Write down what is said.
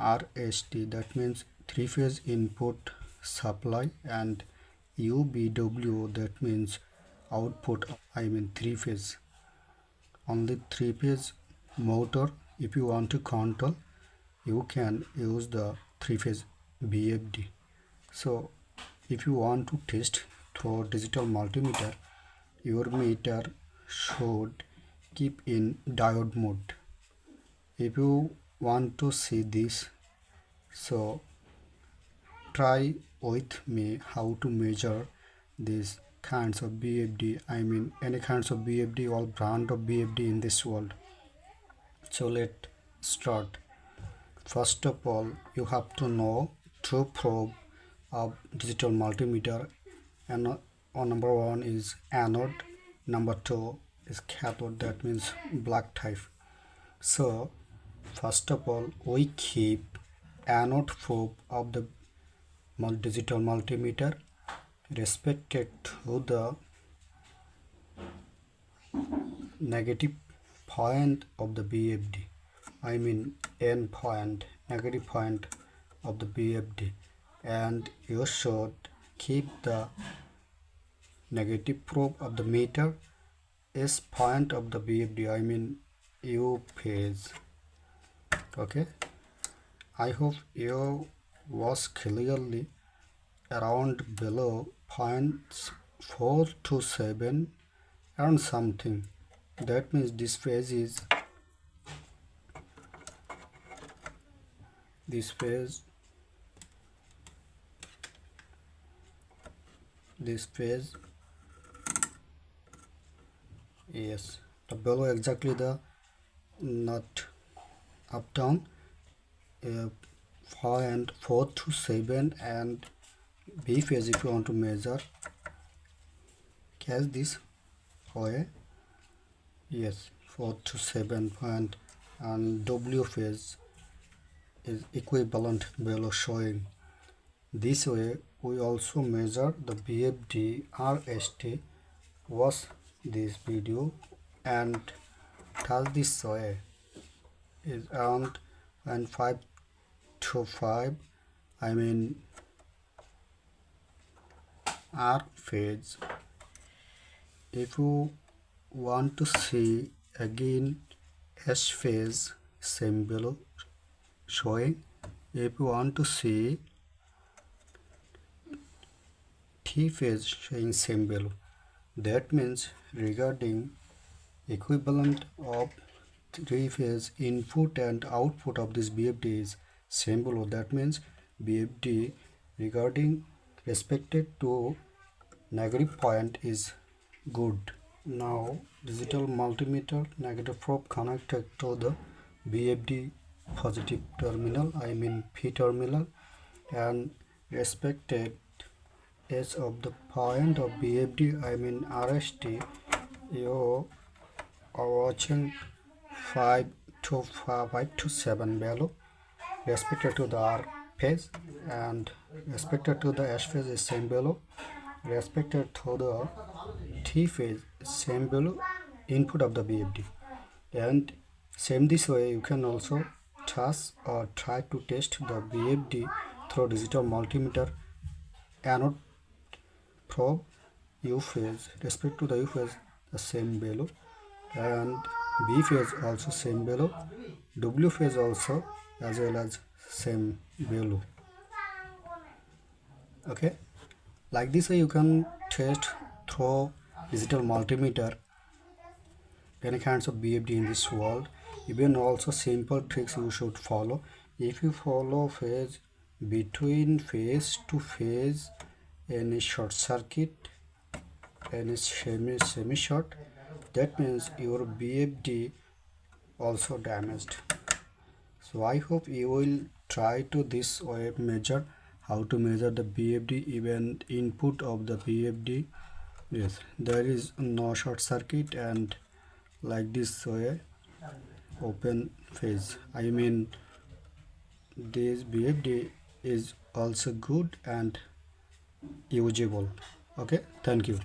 RST, that means 3-phase input supply, and UBW, that means output, 3-phase. Only 3-phase motor. If you want to control, you can use the 3-phase VFD. So if you want to test through digital multimeter, your meter should keep in diode mode. If you want to see this, so try with me how to measure these kinds of VFD, any kinds of VFD or brand of VFD in this world. So let's start. First of all, you have to know two probe of digital multimeter, and number 1 is anode, number 2 is cathode, that means black type. So first of all, we keep anode probe of the digital multimeter respected to the negative point of the VFD, N point, negative point of the VFD, and you should keep the negative probe of the meter S point of the VFD, U phase. Okay, I hope you was clearly around below 0.4 to 7, around something. That means this phase is this phase yes, the below exactly the not up down 0.4 to 7, and B phase, if you want to measure, catch this way, yes, 4 to 7 point, and W phase is equivalent below showing. This way we also measure the VFD RST. Watch this video and touch this way is around 5 to 5, R phase. If you want to see again S phase, same below showing. If you want to see T phase, showing same below. That means regarding equivalent of 3-phase input and output of this VFD is same below. That means VFD regarding respected to negative point is good. Now digital multimeter negative probe connected to the VFD positive terminal, P terminal, and respected edge of the point of VFD, RST. You are watching 5 to 7 value respected to the R phase, and respected to the S phase is same value, respected to the T phase same value input of the VFD. And same this way you can also test or try to test the VFD through digital multimeter. Anode probe U phase, respect to the U phase the same value, and B phase also same value, W phase also as well as same value. Okay, like this way you can test through digital multimeter any kinds of VFD in this world. Even also simple tricks you should follow. If you follow phase between phase to phase, any short circuit, any semi short, that means your VFD also damaged. So I hope you will try to this way measure how to measure the VFD, even input of the VFD. Yes, there is no short circuit, and like this way open phase, this VFD is also good and usable. Okay, thank you.